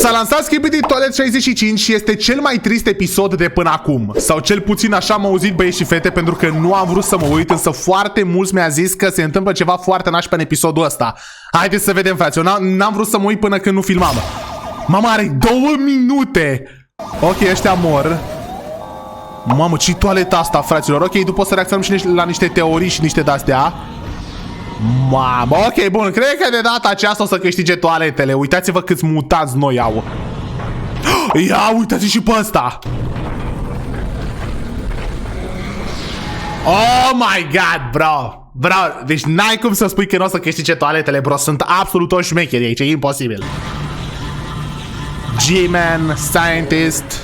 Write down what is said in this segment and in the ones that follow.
S-a lansat Skibidi Toilet 65 și este cel mai trist episod de până acum. Sau cel puțin așa am auzit, băieți și fete, pentru că nu am vrut să mă uit, însă foarte mulți mi-a zis că se întâmplă ceva foarte nașpa în episodul ăsta. Haideți să vedem, frate. N-am vrut să mă uit până când nu filmam. Mama, are 2 minute. Ok, ăștia mor. Mamă, ce toaleta asta, fraților. Ok, după să reacționăm și la niște teorii și niște de-astea. Mamă, ok, bun, cred că de data aceasta o să câștige toaletele. Uitați-vă câți mutați noi au. Ia, uitați și pe ăsta. Oh my god, bro. Bro, deci n-ai cum să spui că nu o să câștige toaletele, bro. Sunt absolut o șmecheri aici, e imposibil. G-Man, scientist.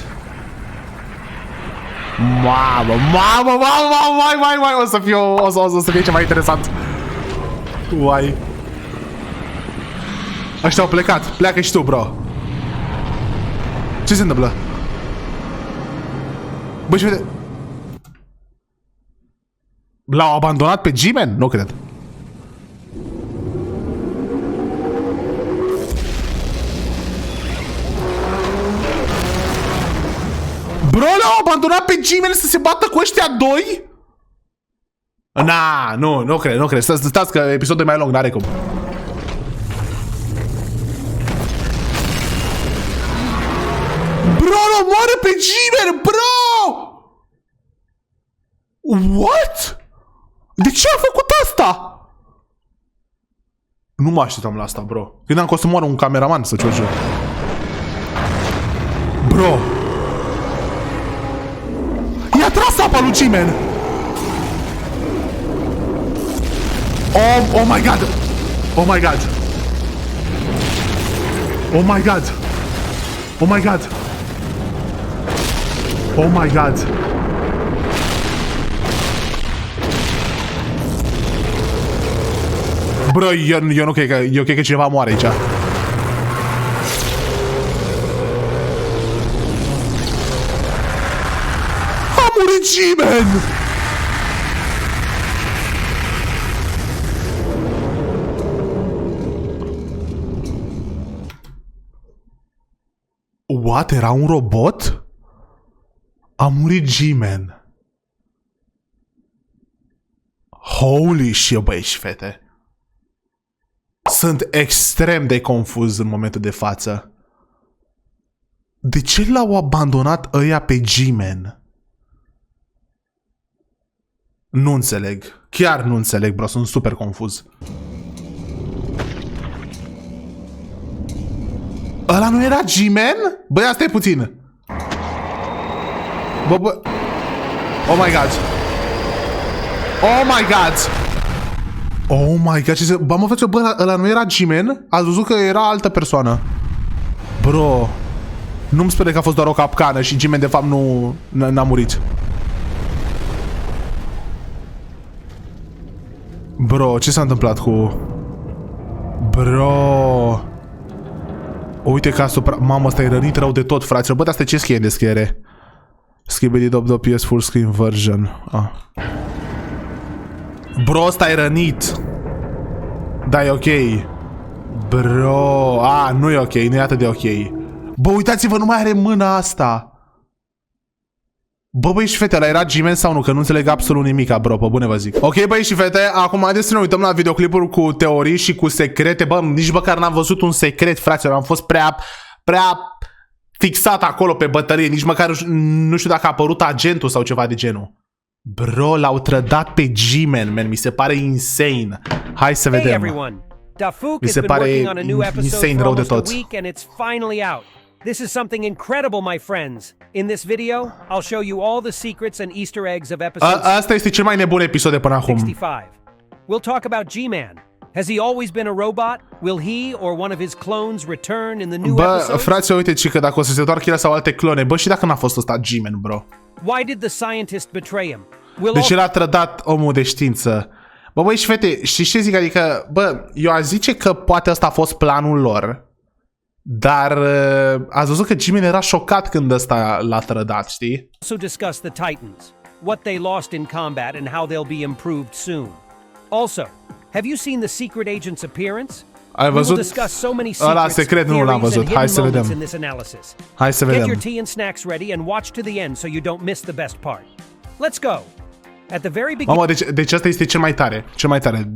Mamă, o să fie ceva interesant. Uai. Ăștia au plecat. Pleacă și tu, bro. Ce se întâmplă? Băi, și vede... L-au abandonat pe G-Man? Nu cred. Bro, l-au abandonat pe G-Man să se bată cu ăștia doi? Na, nu cred. Stați că episodul e mai lung, n-are cum. Bro, l-o moare pe G-Man, bro! What? De ce a făcut asta? Nu mă așteptam la asta, bro. Gândeam că o să moară un cameraman să ce-o joc. Bro. I-a tras apa lui G-Man. Oh my god! Oh my god! Oh my god! Oh my god! Oh my god! Bro, eu nu cred că... Eu cred că cineva moare aici. A murit G-Man! What? Era un robot? A murit G-Man. Holy shit, băi și fete. Sunt extrem de confuz în momentul de față. De ce l-au abandonat ăia pe G-Man? Nu înțeleg. Chiar nu înțeleg, bro. Sunt super confuz. Ăla nu era G-Man? Băi, asta e puțin. Bă. Oh my god. Oh my god. Oh my god. Ce bă, mă face, bă, ăla nu era G-Man? Ați văzut că era altă persoană. Bro. Nu-mi spune că a fost doar o capcană și G-Man de fapt nu n-a murit. Bro, ce s-a întâmplat cu... Bro... Uite că asupra... Mamă, ăsta e rănit rău de tot, fraților. Bă, asta ce scrie în descriere? Skibidi Toilet PS full screen version. Ah. Bro, ăsta e rănit. Da, e ok. Bro... nu e ok, nu e atât de ok. Bă, uitați-vă, nu mai are mâna asta. Bă, băi și fete, ăla era G-Man sau nu? Că nu înțeleg absolut nimica, bro, pe bune vă zic. Ok, băi și fete, acum haideți să ne uităm la videoclipuri cu teorii și cu secrete. Bă, nici măcar n-am văzut un secret, fraților. Am fost prea fixat acolo pe bătălie. Nici măcar nu știu dacă a apărut agentul sau ceva de genul. Bro, l-au trădat pe G-Man, man. Mi se pare insane. Hai să vedem. Mi se pare insane rău de tot. This is something incredible, my friends. In this video, I'll show you all the secrets and Easter eggs of episode. Asta este cel mai nebun episod de până acum. 65. We'll talk about G-Man. Has he always been a robot? Will he or one of his clones return in the new episode? Bă, frate, uite că dacă o să se întoarcă el sau alte clone. Bă, și dacă n-a fost ăsta G-Man, bro? Why did the scientist betray him? De ce l-a trădat omul de știință? Bă, băi și fete, știți ce zic? Adică, bă, eu aș zice că poate ăsta a fost planul lor. Dar ați văzut că G-Man era șocat când ăsta l-a trădat, știi? Also discuss the Titans, what they lost in combat and how they'll be improved soon. Also, have you seen the secret agent's appearance? Ai văzut? Ăla secret nu l-am văzut. Hai să vedem. Hai să vedem. Get your tea and snacks ready and watch to the end so you don't miss the best part. Let's go. At the very beginning. Mamă, deci asta este cel mai tare. Cel mai tare.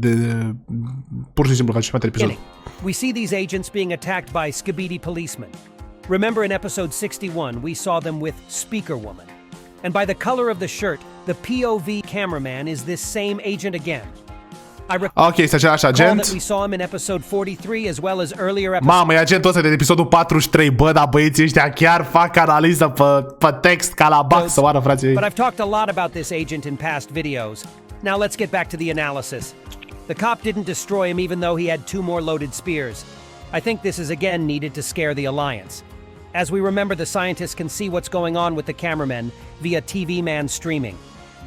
Pur și simplu face cel mai tare episod. We see these agents being attacked by Skibidi policemen. Remember in episode 61 we saw them with Speaker Woman. And by the color of the shirt, the POV cameraman is this same agent again. Ok, este același agent. Mamă, e agentul ăsta de episodul 43. Bă, dar băieții ăștia chiar fac analiză pe text ca la bac să oară, frații. But I've talked a lot about this agent in past videos. Now let's get back to the analysis. The cop didn't destroy him even though he had 2 more loaded spears. I think this is again needed to scare the Alliance. As we remember, the scientists can see what's going on with the cameramen via TV man streaming.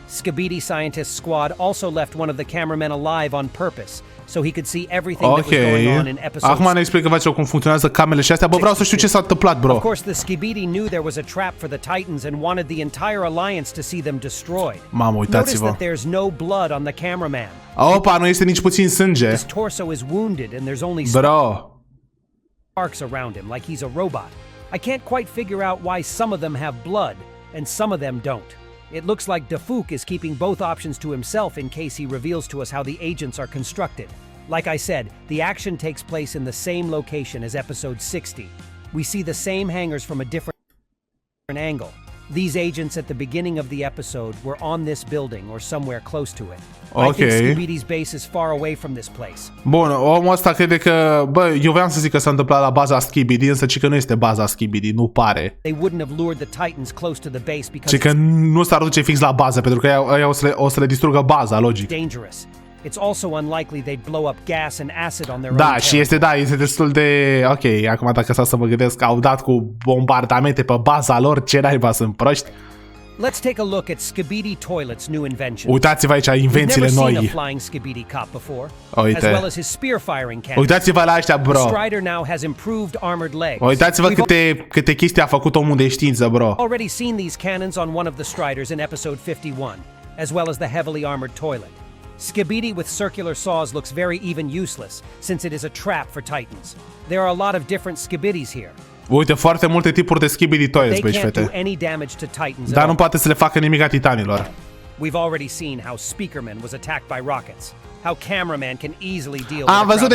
Skibidi scientist squad also left one of the cameramen alive on purpose, so he could see everything that was going on in episode. Acum ne explică cum funcționează camerele și astea. Bă, vreau să știu ce s-a întâmplat, bro. Of course, the Skibidi knew there was a trap for the Titans and wanted the entire Alliance to see them destroyed. Mamă, uitați-vă. Notice that there's no blood on the cameraman. Opa, nu este nici puțin sânge. His torso is wounded and there's only marks around him like he's a robot. I can't quite figure out why some of them have blood and some of them don't. It looks like Defuk is keeping both options to himself in case he reveals to us how the agents are constructed. Like I said, the action takes place in the same location as episode 60. We see the same hangars from a different angle. These agents at the beginning of the episode were on this building or somewhere close to it. I think Skibidi's base is far away from this place. Bun, omul ăsta crede că, bă, eu vreau să zic că s-a întâmplat la baza Skibidi, însă ci că nu este baza Skibidi, nu pare. They wouldn't have lured the Titans close to the base because ci că nu s-ar duce fix la bază, pentru că ăia o să le distrugă baza, logic. Dangerous. It's also unlikely they'd blow up gas and acid on their own. Da, și este destul de ok. Acum dacă stau să mă gândesc, au dat cu bombardamente pe baza lor, ce naiba, sunt proști. Let's take a look at Skibidi Toilet's new invention. Uitați-vă aici invențiile noi. Never seen a flying Skibidi cop before, uite. as well as his spear firing cannon. Uitați-vă la ăștia, bro. The Strider now has improved armored legs. Uitați-vă câte chestii a făcut omul de știință, bro. Already seen these cannons on one of the Striders in episode 51, as well as the heavily armored toilet. Skibidi with circular saws looks very even useless, since it is a trap for Titans. There are a lot of different Skibidis here. Uite, foarte multe tipuri de Skibidi Toilets, băi, fete. Dar nu poate să le facă nimic titanilor. We've already seen how Speakerman was attacked by rockets. How cameraman can easily deal with. Am văzut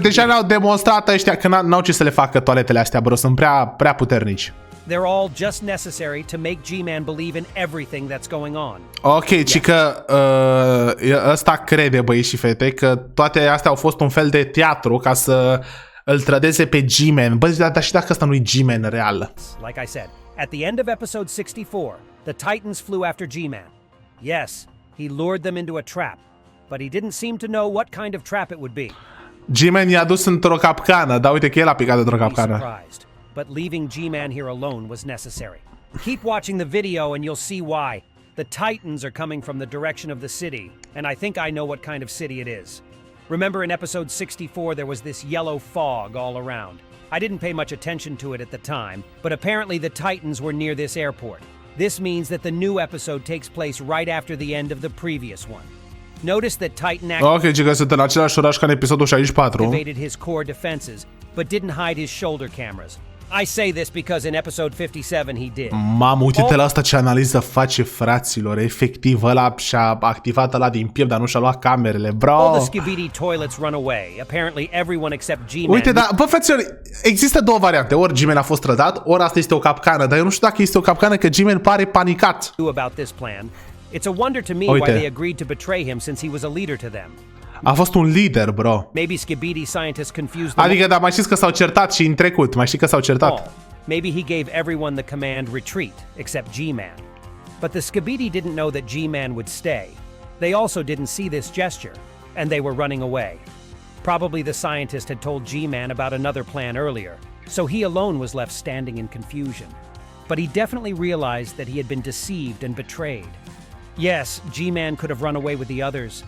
deja ne-au demonstrat ăștia că n-au ce să le facă toaletele astea, bro, sunt prea puternici. They're all just necessary to make G-Man believe in everything that's going on. Ok, ci că ăsta crede, băi și fete, că toate astea au fost un fel de teatru ca să îl trădeze pe G-Man. Bă, dar și dacă ăsta nu-i G-Man real. Like I said, at the end of episode 64, the Titans flew after G-Man. Yes, he lured them into a trap, but he didn't seem to know what kind of trap it would be. G-Man i-a dus într-o capcană, dar uite că el a picat într-o capcană. But leaving G-Man here alone was necessary. Keep watching the video and you'll see why. The Titans are coming from the direction of the city, and I think I know what kind of city it is. Remember in episode 64 there was this yellow fog all around. I didn't pay much attention to it at the time, but apparently the Titans were near this airport. This means that the new episode takes place right after the end of the previous one. Notice that Titan activated his core defenses, but didn't hide his shoulder cameras. I say this because in episode 57 he did. Mamă, uite-te la asta ce analiză face, fraților. Efectiv, ăla și-a activat ăla din piept, dar nu și-a luat camerele, bro. All the Skibidi toilets run away. Apparently everyone except G-Man. Uite, dar, bă, fraților, există două variante. Ori G-Man a fost trădat, ori asta este o capcană. Dar eu nu știu dacă este o capcană, că G-Man pare panicat. About this plan. It's a wonder to me why they agreed to betray him since he was a leader to them. A fost un lider, bro. Maybe Skibidi scientists confused them. Adică, dar mai știți că s-au certat și în trecut. Mai știi că s-au certat. Maybe he gave everyone the command retreat, except G-Man. But the Skibidi didn't know that G-Man would stay. They also didn't see this gesture, and they were running away. Probably the scientist had told G-Man about another plan earlier, so he alone was left standing in confusion. But he definitely realized that he had been deceived and betrayed. Yes, G-Man could have run away with the others,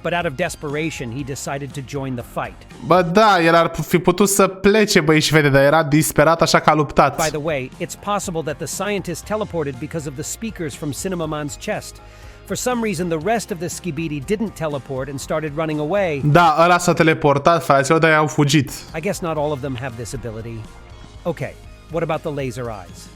but out of desperation, he decided to join the fight. Bă, da, el ar fi putut să plece, băi și fete, dar era disperat, așa că a luptat. By the way, it's possible that the scientist teleported because of the speakers from Cinemaman's chest. For some reason, the rest of the Skibidi didn't teleport and started running away. Da, ăla s-a teleportat, fraților, dar ei au fugit. I guess not all of them have this ability. Okay, what about the laser eyes?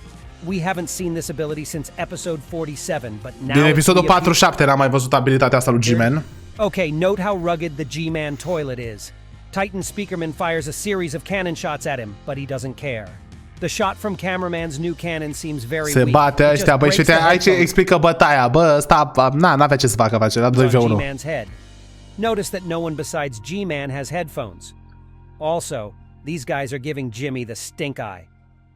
We haven't seen this ability since episode 47, but now... Din episodul 47 n-am mai văzut abilitatea asta lui G-Man. Okay, note how rugged the G-Man toilet is. Titan Speakerman fires a series of cannon shots at him, but he doesn't care. The shot from cameraman's new cannon seems very Se bate ăștia, băi, și uite, aici explică bătaia. Bă, ăsta, n-avea ce să facă, face, la 2v1. G-Man's head. Notice that no one besides G-Man has headphones. Also, these guys are giving Jimmy the stink eye.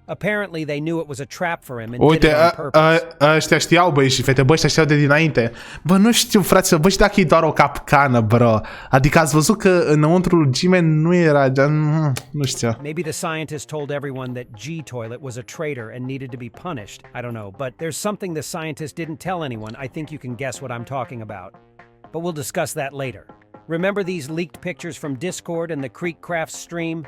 Apparently they knew it was a trap for him and did it on purpose. Ăștia știau, băi, și fete, bă, ăștia știau de dinainte. Bă, nu știu, fraților, bă, și dacă e doar o capcană, bro. Adică ați văzut că înăuntrul G-Man nu era, nu știu. Maybe the scientist told everyone that G-Toilet was a traitor and needed to be punished. I don't know, but there's something the scientist didn't tell anyone. I think you can guess what I'm talking about. But we'll discuss that later. Remember these leaked pictures from Discord and the Creekcraft stream?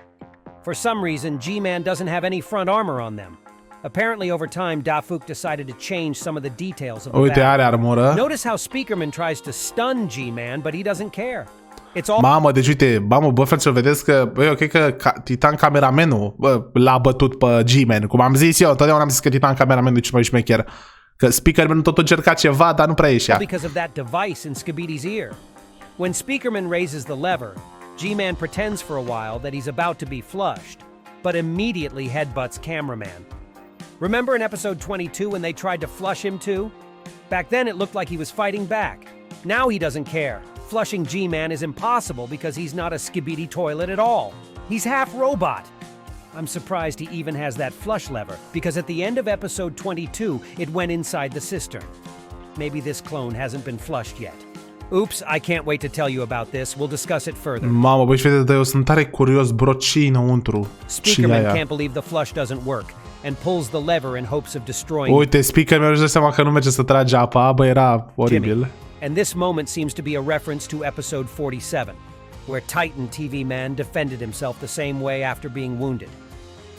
For some reason, G-Man doesn't have any front armor on them. Apparently, over time, Dafuk decided to change some of the details of the Uite, are battle. armură. Notice how Speakerman tries to stun G-Man, but he doesn't care. It's all... Mamă, deci uite, bă, fraților, vedeți că, băi, ok, că Titan Cameramenul l-a bătut pe G-Man. Cum am zis eu, totdeauna am zis că Titan Cameramenul e cel mai șmecher. Că Speakerman tot încerca ceva, dar nu prea ieșea. Because of that device in Skibidi's ear. When Speakerman raises the lever, G-Man pretends for a while that he's about to be flushed, but immediately headbutts cameraman. Remember in episode 22 when they tried to flush him too? Back then it looked like he was fighting back. Now he doesn't care. Flushing G-Man is impossible because he's not a Skibidi Toilet at all. He's half robot. I'm surprised he even has that flush lever, because at the end of episode 22, it went inside the cistern. Maybe this clone hasn't been flushed yet. Oops, I can't wait to tell you about this. We'll discuss it further. Mamă, băi, fete, dar eu sunt tare curios, bro, ce-i înăuntru? Speakerman can't believe the flush doesn't work and pulls the lever in hopes of destroying. Uite, Speakerman își dă seama că nu merge să trage apa, bă, era oribil. Jimmy. And this moment seems to be a reference to episode 47, where Titan TV Man defended himself the same way after being wounded.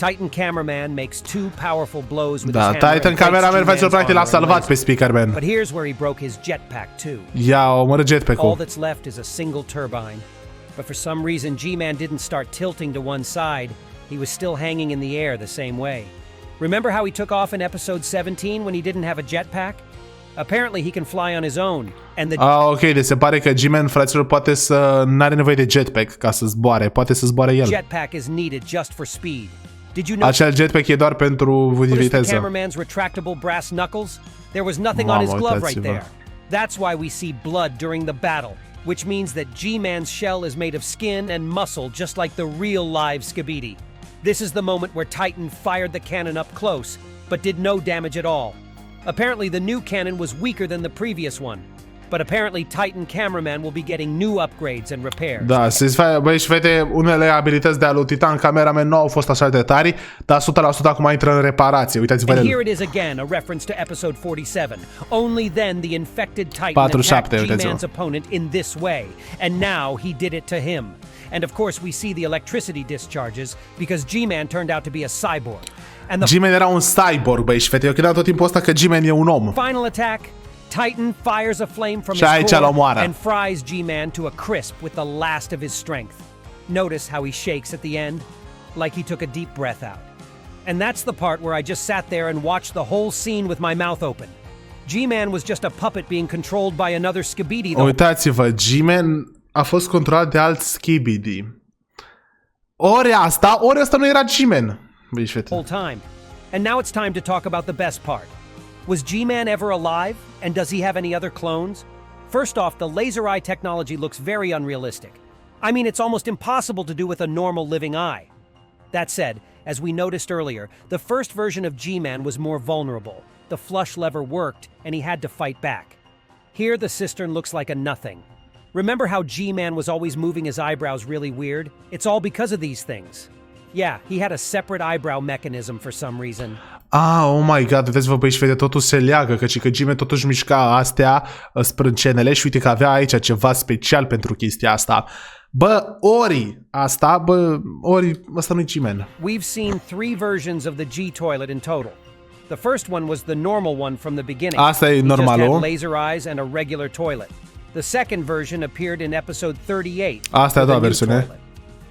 Titan Cameraman makes two powerful blows with his hammer. Titan Cameraman face practic l-a salvat pe Speakerman. But here's where he broke his jetpack too. Ia, omoră jetpack-ul. All that's left is a single turbine. But for some reason, G-Man didn't start tilting to one side. He was still hanging in the air the same way. Remember how he took off in episode 17 when he didn't have a jetpack? Apparently he can fly on his own. And the ok, deci se pare că G-Man, fraților, poate să n-are nevoie de jetpack ca să zboare, poate să zboare el. Jetpack is needed just for speed. Did you know? Acel jetpack e doar pentru viteză. The cameraman's retractable brass knuckles? There was nothing on his glove right there. That's why we see blood during the battle, which means that G-Man's shell is made of skin and muscle just like the real live Skibidi. This is the moment where Titan fired the cannon up close, but did no damage at all. Apparently the new cannon was weaker than the previous one, but apparently Titan Cameraman will be getting new upgrades and repairs. Da, băi, și vede, unele abilități de lui Titan Cameraman nu au fost așa de tari, dar 100% acum intră în reparație. Uitați-vă And el. here it is again, a reference to episode 47. Only then the infected Titan attacked G-Man's opponent in this way, and now he did it to him. And of course we see the electricity discharges because G-Man turned out to be a cyborg. G-Man era un cyborg, băi, și fete, eu credeam tot timpul ăsta că G-Man e un om. Final attack, Titan fires a flame from his core and fries G-Man to a crisp with the last of his strength. Notice how he shakes at the end, like he took a deep breath out. And that's the part where I just sat there and watched the whole scene with my mouth open. G-Man was just a puppet being controlled by another Skibidi. Uitați-vă, G-Man a fost controlat de alt Skibidi. Ori asta nu era G-Man. Whole time. And now it's time to talk about the best part. Was G-Man ever alive? And does he have any other clones? First off, the laser eye technology looks very unrealistic. I mean, it's almost impossible to do with a normal living eye. That said, as we noticed earlier, the first version of G-Man was more vulnerable. The flush lever worked, and he had to fight back. Here, the cistern looks like a nothing. Remember how G-Man was always moving his eyebrows really weird? It's all because of these things. Yeah, he had a separate eyebrow mechanism for some reason. Oh my god, vedeți-vă, băi, și vede, totul se leagă, că G-Man totuși mișca astea, sprâncenele, și uite că avea aici ceva special pentru chestia asta. Bă, ori asta nu-i G-Man. We've seen 3 versions of the G-Toilet in total. The first one was the normal one from the beginning. Asta e He just normalul. had laser eyes and a regular toilet. The second version appeared in episode 38. Asta e a with doua a new versiune. toilet.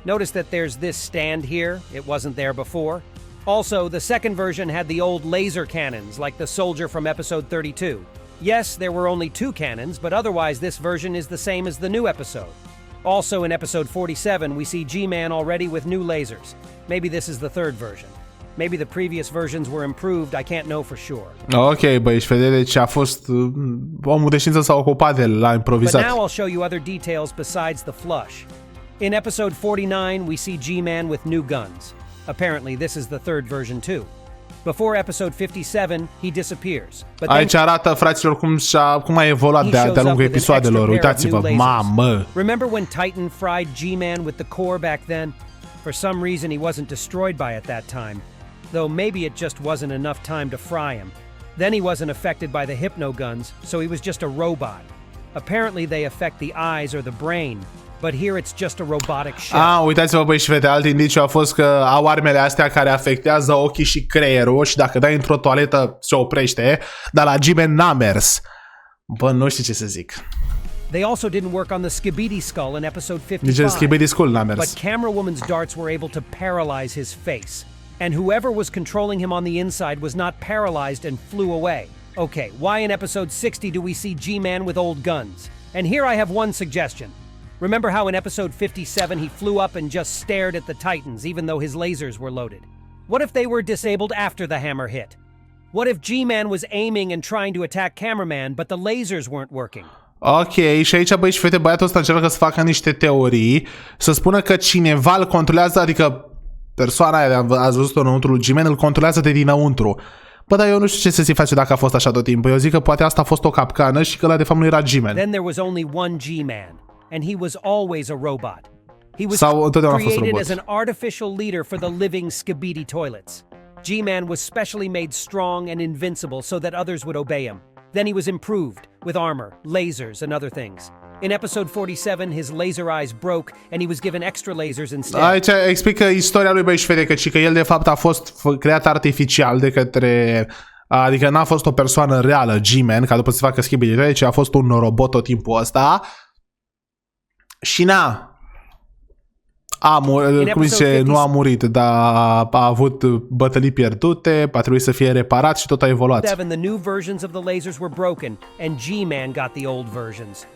Notice that there's this stand here. It wasn't there before. Also, the second version had the old laser cannons, like the soldier from episode 32. Yes, there were only 2 cannons, but otherwise this version is the same as the new episode. Also, in episode 47, we see G-Man already with new lasers. Maybe this is the third version. Maybe the previous versions were improved, I can't know for sure. Ok, băi, și vede, deci a fost... omul de știință s-a ocupat de el, l-a But improvizat. now I'll show you other details besides the flush. In episode 49, we see G-Man with new guns. Apparently, this is the third version too. Before episode 57, he disappears. But then Aici arată, fraților, cum a evoluat he de-a shows lungul up with an extra episoadelor. pair of Uitați-vă, new lasers. mamă! Remember when Titan fried G-Man with the core back then? For some reason, he wasn't destroyed by it that time. Though maybe it just wasn't enough time to fry him. Then he wasn't affected by the hypno guns, so he was just a robot. Apparently they affect the eyes or the brain, but here it's just a robotic shell. Uitați-vă, băi, și vede, alt indiciu a fost că au armele astea care afectează ochii și creierul și dacă dai într-o toaletă se oprește, dar la G-Man n-a mers. Bă, nu știu ce să zic. They also didn't work on the Skibidi skull in episode Nici 55. Skibidi Toilet n-a But mers. Camera Woman's darts were able to paralyze his face. And whoever was controlling him on the inside was not paralyzed and flew away. Okay, why in episode 60 do we see G-Man with old guns? And here I have one suggestion. Remember how in episode 57 he flew up and just stared at the Titans even though his lasers were loaded? What if they were disabled after the hammer hit? What if G-Man was aiming and trying to attack Cameraman, but the lasers weren't working? Ok, și aici, băi, și fete, băiatul ăsta încearcă să facă niște teorii, să spună că cineva îl controlează, adică persoana aia, ați văzut-o înăuntru lui G-Man, îl controlează de dinăuntru. Bă, dar eu nu știu ce să se face dacă a fost așa tot timpul. Eu zic că poate asta a fost o capcană și că ăla de fapt nu era G-Man. Then there was only one G-Man, and he was always a robot. He was Sau întotdeauna a fost created robot. as an artificial leader for the living Skibidi Toilets. G-Man was specially made strong and invincible so that others would obey him. Then he was improved with armor, lasers, and other things. In episode 47, his laser eyes broke and he was given extra lasers instead. Aici explică istoria lui, băi, și fete, că el de fapt a fost creat artificial de către... Adică n-a fost o persoană reală, G-Man, ca după să facă Skibidi Toilet, ci a fost un robot tot timpul ăsta. Și cum zice, nu a murit, dar a avut bătălii pierdute, a trebuit să fie reparat și tot a evoluat. The new versions of the lasers were broken and G-Man got the old versions.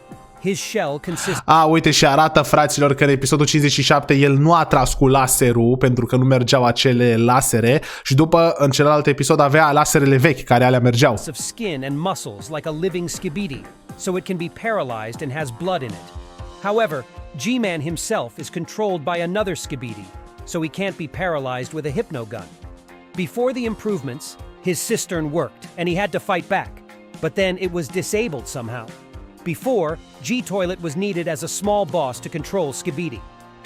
His shell consisted... Uite, și arată, fraților, că în episodul 57 el nu a tras cu laserul pentru că nu mergeau acele lasere și după, în celălalt episod, avea laserele vechi care alea mergeau. ...of skin and muscles like a living Skibidi, so it can be paralyzed and has blood in it. However, G-Man himself is controlled by another Skibidi, so he can't be paralyzed with a hypno gun. Before the improvements, his cistern worked and he had to fight back, but then it was disabled somehow. Before, G-Toilet was needed as a small boss to control Skibidi.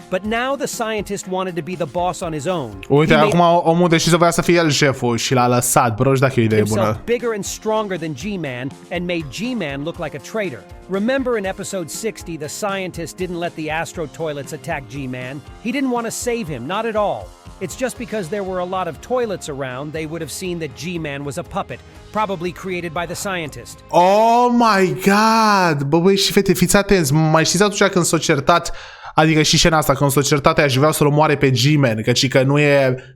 But now the scientist wanted to be the boss on his own. Uite, acum omul de știință voia să fie el șeful și l-a lăsat. Bro, și dacă e o idee bună. Himself bigger and stronger than G-Man and made G-Man look like a traitor. Remember in episode 60, the scientist didn't let the Astro Toilets attack G-Man. He didn't want to save him, not at all. It's just because there were a lot of toilets around, they would have seen that G-Man was a puppet, probably created by the scientist. Oh my god! Bă, băi, și fete, fiți atenți. Mai știți atunci când s-au certat, adică și scena asta, când s-au certat aia și vreau să-l omoare pe G-Man, că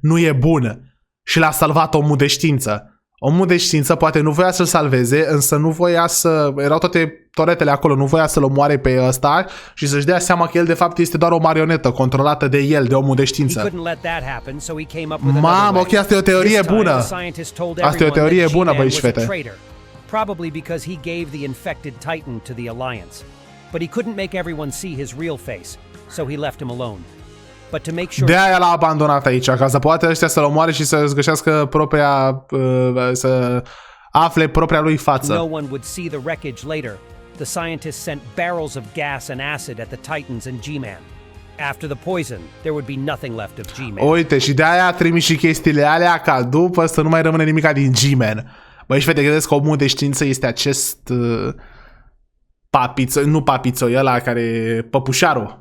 nu e bun. Și l-a salvat omul de știință. Omul de știință poate nu voia să-l salveze, însă nu voia să... Erau toate toretele acolo, nu voia să-l omoare pe ăsta și să-și dea seama că el de fapt este doar o marionetă controlată de el, de omul de știință. Mamă, ok, asta e o teorie bună. Asta e o teorie bună, băi și fete. Probably because he gave the infected Titan to the Alliance. But he couldn't make everyone see his real face, so he left him alone. But to make sure... De aia l-a abandonat aici, ca să poată ăștia să-l omoare și să-și găsească propria... să afle propria lui față. No one would see the wreckage later. The scientists sent barrels of gas and acid at the Titans and G-Man. After the poison, there would be nothing left of G-Man. Uite, și de aia a trimis și chestiile alea ca după să nu mai rămâne nimica din G-Man. Băi, și fete, credeți că omul de știință este acest... nu papițo, ăla care... păpușarul.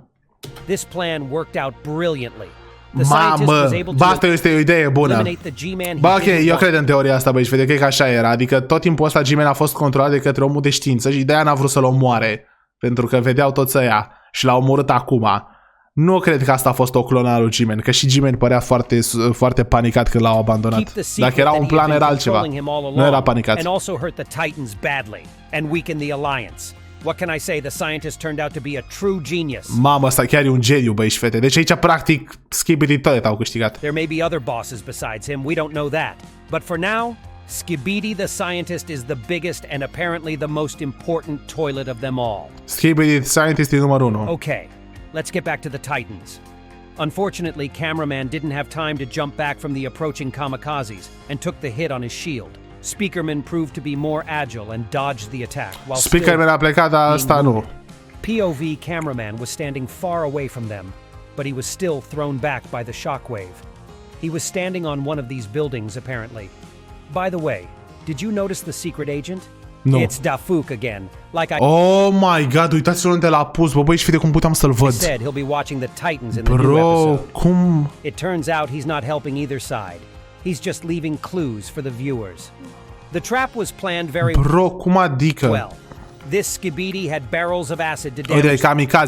This plan worked out brilliantly. Mamă, bă, asta este o idee bună. Bă, ok, eu cred în teoria asta, băi, și vede că așa era. Adică tot timpul ăsta G-Man a fost controlat de către omul de știință și de-aia n-a vrut să-l omoare. Pentru că vedeau toți ăia și l-au omorât acum. Nu cred că asta a fost o clonă a lui G-Man, că și G-Man părea foarte panicat când l-au abandonat. Dacă era un plan, era altceva. Nu era panicat. What can I say? The scientist turned out to be a true genius. Mamă, ăsta chiar e un geniu, băi și fete. Deci aici, practic, Skibidi Toilet au câștigat. There may be other bosses besides him, we don't know that. But for now, Skibidi the scientist is the biggest and apparently the most important toilet of them all. Skibidi the scientist e numărul 1. Okay, let's get back to the Titans. Unfortunately, cameraman didn't have time to jump back from the approaching kamikazes and took the hit on his shield. Speakerman proved to be more agile and dodged the attack while Speakerman a plecat, dar ăsta nu. POV cameraman was standing far away from them, but he was still thrown back by the shockwave. He was standing on one of these buildings apparently. By the way, did you notice the secret agent? No. It's Dafuk again. Like I Oh my god, uitați-vă unde l-a pus, bă, băi, și de cum puteam să-l văd. said, he'll be watching the Titans in the new episode. Cum? It turns out he's not helping either side. He's just leaving clues for the viewers. The trap was planned very cum adică? well. This Skibidi had barrels of acid to damage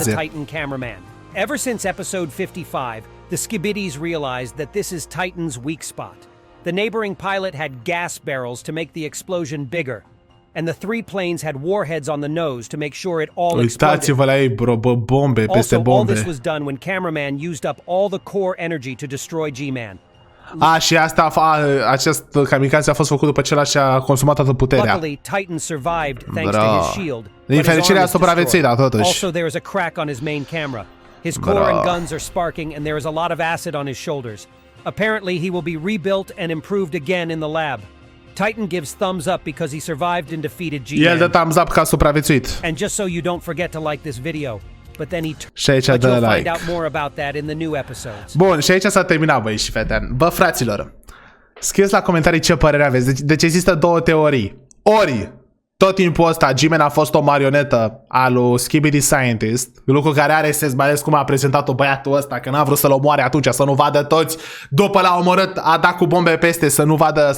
the Titan cameraman. Ever since episode 55, the Skibidis realized that this is Titan's weak spot. The neighboring pilot had gas barrels to make the explosion bigger, and the three planes had warheads on the nose to make sure it all exploded. Uitați-vă la ei, bro, bombe peste Also, all bombe. this was done when cameraman used up all the core energy to destroy G-Man. Și acest kamikaze a fost făcut după ce și-a consumat toată puterea. Luckily, Titan survived thanks to his shield. Din fericire a supraviețuit, dar totuși. Also, there is a crack on his main camera. His core and guns are sparking, and there is a lot of acid on his shoulders. Apparently, he will be rebuilt and improved again in the lab. Titan gives thumbs up because he survived and defeated G-Man. El dă thumbs up că a supraviețuit. And just so you don't forget to like this video. But then he și aici dă you'll like. find out more about that in the new episodes. Bun, și aici s-a terminat, băi și fete. Bă, fraților, scrieți la comentarii ce părere aveți. Deci există două teorii. Ori, tot timpul ăsta, G-Man a fost o marionetă a lui Skibidi Scientist, lucru care are sens, mai ales cum a prezentat-o băiatul ăsta, că n-a vrut să-l omoare atunci, să nu vadă toți, după l-a omorât, a dat cu bombe peste, să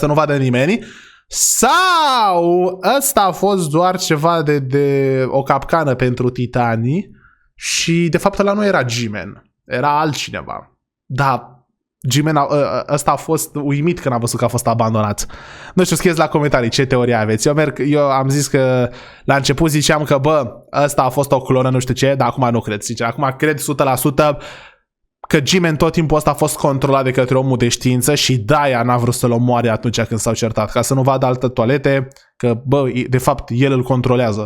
nu vadă nimeni. Sau ăsta a fost doar ceva de o capcană pentru titanii și de fapt ăla nu era G-Man, era altcineva. Da, G-Man ăsta a fost uimit când a văzut că a fost abandonat. Nu știu, scrieți la comentarii ce teorie aveți. Eu am zis că la început ziceam că bă, ăsta a fost o clonă, nu știu ce, dar acum nu cred, sincer. Acum cred 100% că G-Man tot timpul ăsta a fost controlat de către omul de știință și de-aia n-a vrut să-l omoare atunci când s-au certat, ca să nu vadă alte toalete, că bă, de fapt el îl controlează.